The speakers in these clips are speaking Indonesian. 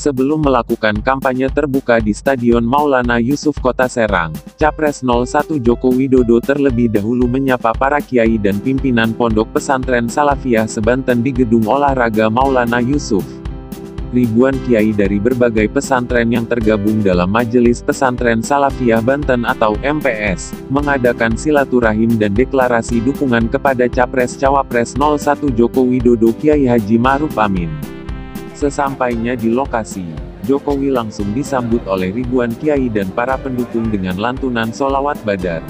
Sebelum melakukan kampanye terbuka di Stadion Maulana Yusuf Kota Serang, Capres 01 Joko Widodo terlebih dahulu menyapa para kiai dan pimpinan Pondok Pesantren Salafiyah Sebanten di Gedung Olahraga Maulana Yusuf. Ribuan kiai dari berbagai pesantren yang tergabung dalam Majelis Pesantren Salafiyah Banten atau MPS, mengadakan silaturahim dan deklarasi dukungan kepada Capres-Cawapres 01 Joko Widodo Kiai Haji Ma'ruf Amin. Sesampainya di lokasi, Jokowi langsung disambut oleh ribuan kiai dan para pendukung dengan lantunan sholawat badar.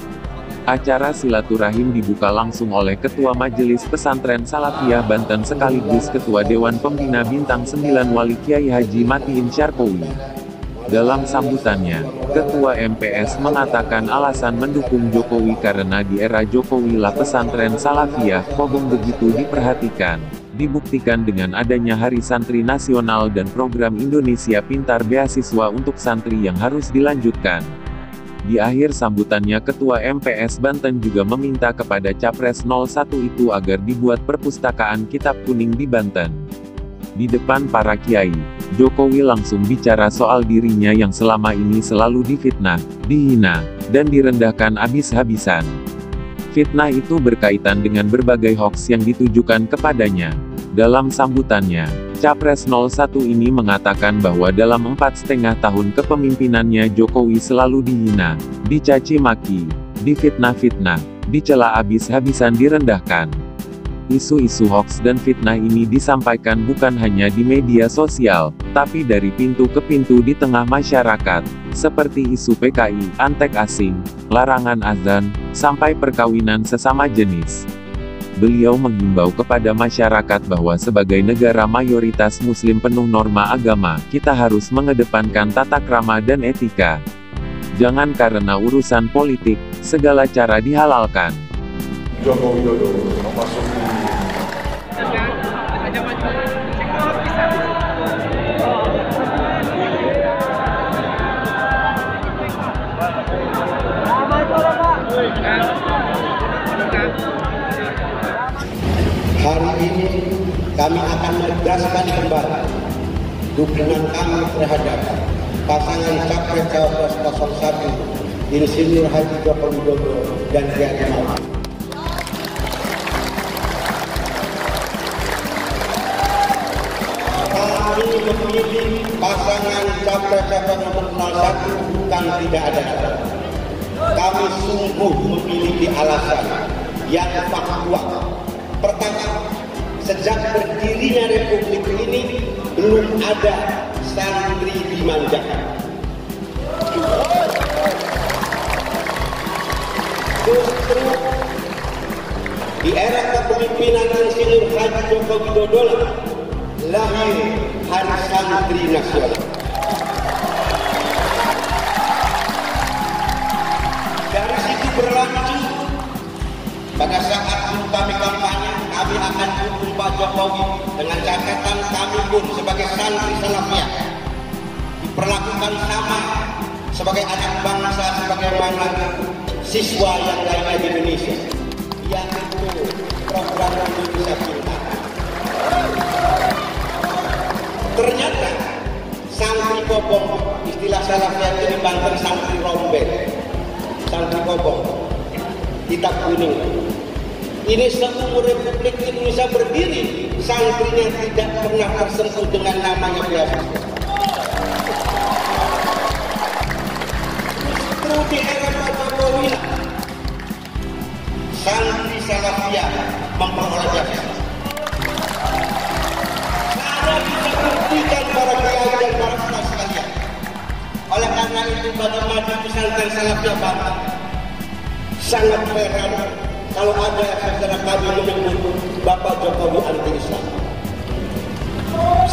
Acara silaturahim dibuka langsung oleh Ketua Majelis Pesantren Salafiyah Banten sekaligus Ketua Dewan Pembina Bintang 9 Wali Kiai Haji Matiin Syarqowi. Dalam sambutannya, Ketua MPS mengatakan alasan mendukung Jokowi karena di era Jokowi lah pesantren Salafiyah Kobong begitu diperhatikan. Dibuktikan dengan adanya Hari Santri Nasional dan program Indonesia Pintar Beasiswa untuk santri yang harus dilanjutkan. Di akhir sambutannya Ketua MPS Banten juga meminta kepada Capres 01 itu agar dibuat perpustakaan kitab kuning di Banten. Di depan para kiai, Jokowi langsung bicara soal dirinya yang selama ini selalu difitnah, dihina, dan direndahkan habis-habisan. Fitnah itu berkaitan dengan berbagai hoaks yang ditujukan kepadanya. Dalam sambutannya, Capres 01 ini mengatakan bahwa dalam 4,5 tahun kepemimpinannya Jokowi selalu dihina, dicaci maki, difitnah-fitnah, dicela habis-habisan direndahkan. Isu-isu hoaks dan fitnah ini disampaikan bukan hanya di media sosial, tapi dari pintu ke pintu di tengah masyarakat, seperti isu PKI, antek asing, larangan azan, sampai perkawinan sesama jenis. Beliau menghimbau kepada masyarakat bahwa sebagai negara mayoritas muslim penuh norma agama, kita harus mengedepankan tata krama dan etika. Jangan karena urusan politik, segala cara dihalalkan. Joko Widodo memasuki hari ini kami akan menegaskan kembali dukungan kami terhadap pasangan Capres-Cawapres 01 Insinyur Haji Joko Widodo dan Kiai Ma'ruf. Kami memilih pasangan Capres-Cawapres nomor 01 bukan tidak ada. Kami sungguh memiliki alasan yang faktual. Pertama, sejak berdirinya Republik ini, belum ada santri dimanjakan. Justru di era kepemimpinan Insinyur Haji Joko Widodo lahir Hari Santri Nasional. Dari situ berlanjut, pada saat kami kampanye, kami akan dukung Pak Jokowi dengan catatan kami pun sebagai santri Salafiyah diperlakukan sama sebagai anak bangsa sebagaimana siswa yang lainnya di Indonesia, yaitu program Indonesia Pintar. Ternyata santri kobong, istilah Salafiyah itu di Banten santri rombeng, santri kobong, kitab kuning. Ini seumur Republik Indonesia berdiri, santrinya tidak pernah tersentuh dengan namanya beasiswa. Justru di era Pak Jokowi, santri Salafiyah memperoleh beasiswa. Saya bisa buktikan para kiai dan para ustaz sekalian. Oleh karena itu, pada Majelis Pesantren Salafiyah Banten sangat heran kalau ada saudara kami menyebut Bapak Jokowi anti-Islam.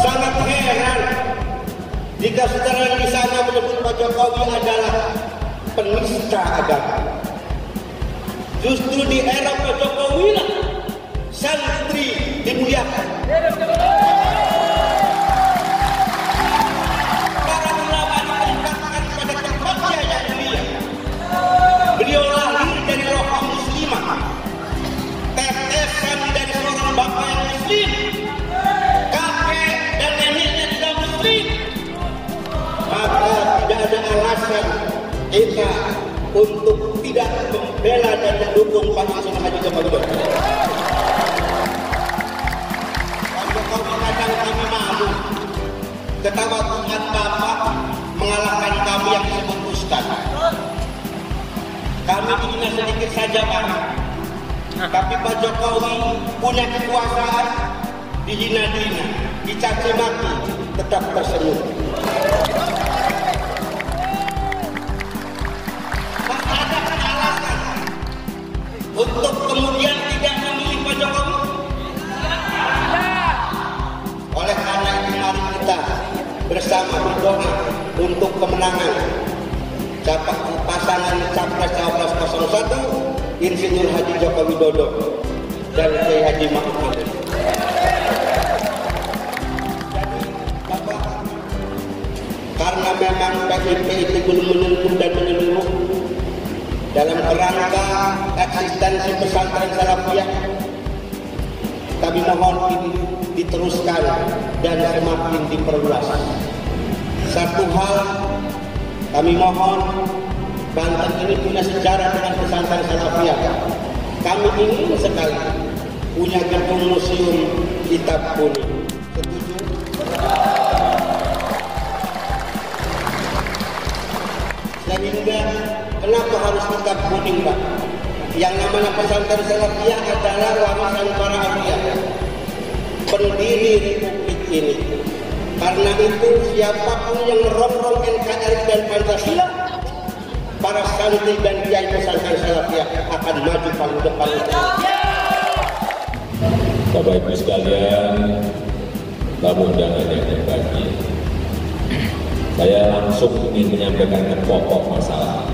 Sangat heran jika saudara yang di sana menyebut Pak Jokowi adalah penista agama. Justru di era Pak Jokowi lah santri dimuliakan. Para ulama ditempatkan pada tempatnya yang mulia. Beliau lahir dari roh muslimah, tetesan dari seorang bapak yang muslim, kakek dan neneknya tidak muslim, tidak membela dan mendukung Pak Insinyur Haji Joko Widodo. Pak Jokowi kadang kami malu, ketawa Tuhan Bapak mengalahkan kami yang disebut ustaz. Kami dihina sedikit saja Pak, tapi Pak Jokowi punya kekuasaan, dihina-hina, dicaci maki, tetap tersenyum. Tak ada alasan untuk kemudian tidak memilih Pak Jokowi. Oleh karena itu mari kita bersama berdoa untuk kemenangan pasangan Capres Cawapres 01 Insinyur Haji Joko Widodo dan Kiai Haji Ma'ruf Amin. Karena memang PIP itu belum menentu dan menyeluruh dalam kerangka eksistensi pesantren Salafiyah, kami mohon ini diteruskan dan semakin diperluas. Satu hal kami mohon, Banten ini punya sejarah dengan pesantren Salafiyah. Kami ingin sekali punya gedung museum kitab kuning. Setuju? Sehingga kenapa harus kitab kuning Pak? Yang namanya pesantren Salafiyah adalah warisan para awliya, pendiri republik ini. Karena itu siapapun yang merongrong NKRI dan Pancasila, para santri dan kiai pesantren Salafiyah akan maju paling depan. Bapak Ibu sekalian, tamu undangan yang berbahagia, saya langsung ingin menyampaikan ke pokok masalah.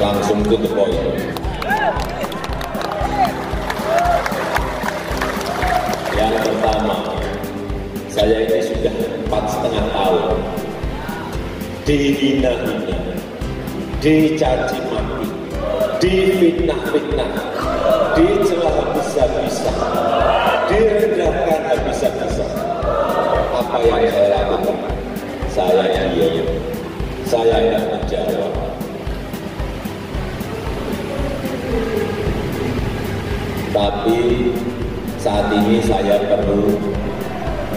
Langsung to the point. Yang pertama, saya ini sudah 4,5 tahun dihina-hina, dicaci maki, difitnah-fitnah, dicela habis-habisan, direndahkan habis-habisan. Apa yang saya lakukan? Saya diam, saya tidak menjawab. Tapi saat ini saya perlu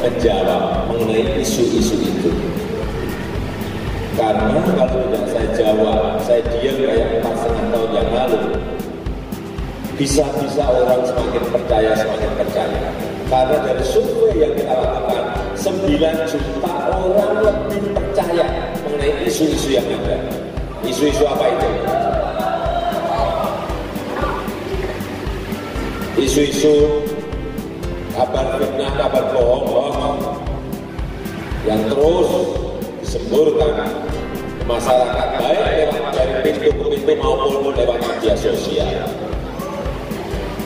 menjawab mengenai isu-isu itu. Karena kalau tidak saya jawab, saya diam kayak 4,5 tahun yang lalu, bisa-bisa orang semakin percaya. Karena dari survei yang kita lakukan, 9 juta orang lebih percaya mengenai isu-isu yang ada. Isu-isu apa itu? Isu-isu kabar fitnah, kabar bohong yang terus disemburkan ke masyarakat, baik lewat dari pintu ke pintu maupun lewat media sosial.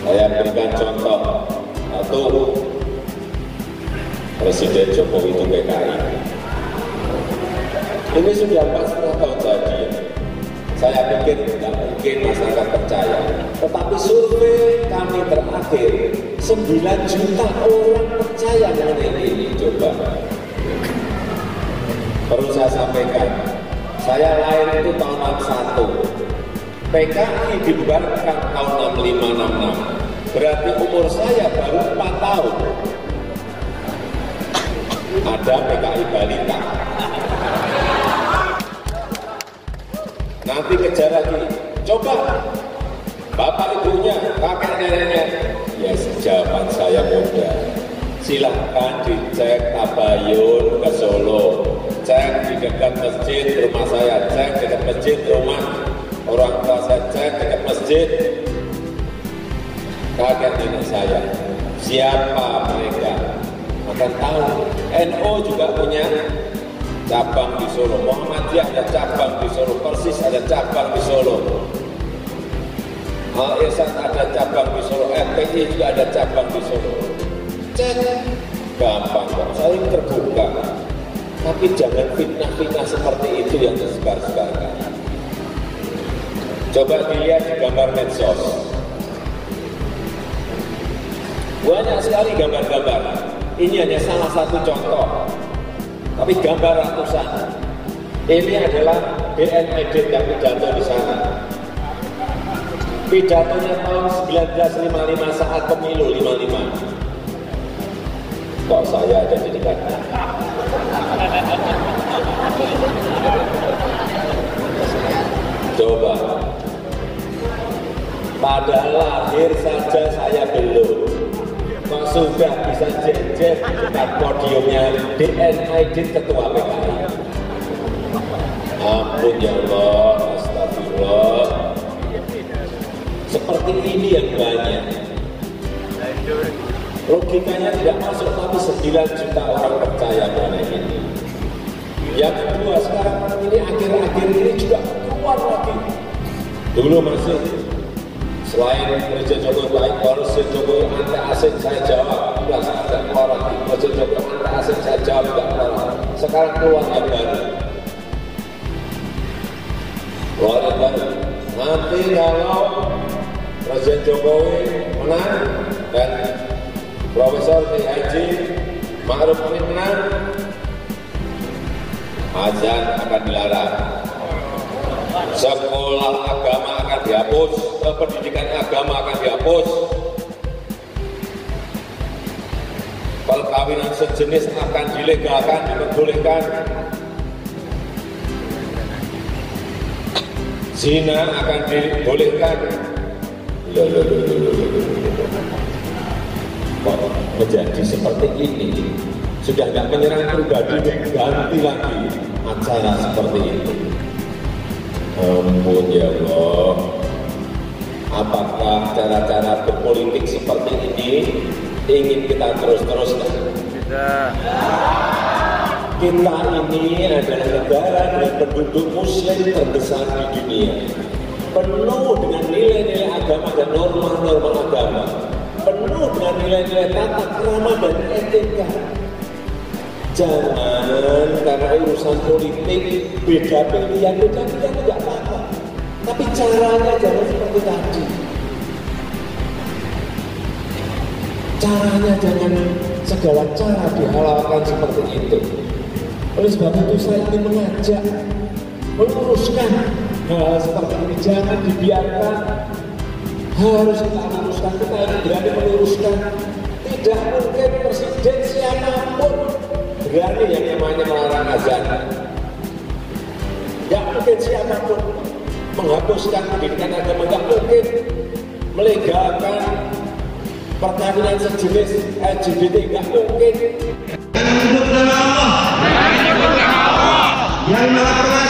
Saya berikan contoh, satu, Presiden Jokowi itu PKI. Ini sudah 4,5 tahun jadi. Saya pikir tidak mungkin masyarakat percaya. Tetapi survei kami terakhir, 9 juta orang percaya mengenai ini. Coba. Perlu saya sampaikan, saya lahir itu tahun 61. PKI dibubarkan tahun 65-66. Berarti umur saya baru 4 tahun. Ada PKI balita. Nanti kejar lagi. Coba bapak ibunya, kakek neneknya. Ya jawaban saya mudah. Silahkan dicek Tabayun ke Solo, cek di dekat masjid rumah saya, cek dekat masjid rumah orang tua saya, cek dekat masjid kakek nenek saya. Siapa mereka? Akan tahu. NU juga punya cabang di Solo, Muhammadiyah ada cabang di Solo, Persis ada cabang di Solo, Al-Irsyad ada cabang di Solo, FPI juga ada cabang di Solo. Cek, gampang kok, saling terbuka. Tapi jangan fitnah-fitnah seperti itu yang disebar-sebarkan. Coba dilihat di gambar medsos, banyak sekali gambar-gambar. Ini hanya salah satu contoh, tapi gambar ratusan. Ini adalah DNID yang pidato di sana. Pidatonya tahun 1955 saat pemilu 55. Kok saya ada di dekatnya? Coba. Padahal lahir saja saya belum. Kok sudah bisa jejer di dekat podiumnya DNID Ketua PKI. Ampun ya Allah, astagfirullah. Seperti ini yang banyak. Logikanya tidak masuk, tapi 9 juta orang percaya mengenai ini. Yang kedua, sekarang ini akhir-akhir ini juga keluar lagi. Dulu masih selain Presiden Jokowi baik, Presiden Jokowi anti asing saya jawab, enggak ada keluar lagi. Presiden Jokowi anti asing saya jawab, enggak keluar. Sekarang keluar yang baru. Keluar yang baru. Nanti kalau Presiden Jokowi menang dan Profesor K.H. Ma'ruf Amin menang, azan akan dilarang, sekolah agama akan dihapus, pendidikan agama akan dihapus, perkawinan sejenis akan dilegalkan, diperbolehkan, zina akan dibolehkan. Kok menjadi seperti ini? Sudah tidak menyerang pribadi, ganti lagi acara seperti itu. Ampun ya Allah. Apakah cara-cara berpolitik seperti ini ingin kita terus-teruskan? Tidak. Kita ini adalah negara dengan penduduk muslim terbesar di dunia, penuh dengan nilai-nilai agama dan norma-norma agama, penuh dengan nilai-nilai tata krama dan etika. Jangan karena urusan politik beda pilihan tidak apa-apa, tapi caranya jangan seperti tadi. Caranya jangan segala cara dihalalkan seperti itu. Oleh sebab itu saya ingin mengajak meluruskan hal seperti ini, jangan dibiarkan. Harus kita luruskan, kita harus berani meluruskan. Tidak mungkin presiden siapapun berani yang namanya melarang azan. Tidak mungkin siapapun menghapuskan pendidikan agama, tidak mungkin melegalkan perkawinan sejenis LGBT, tidak mungkin. Yang maha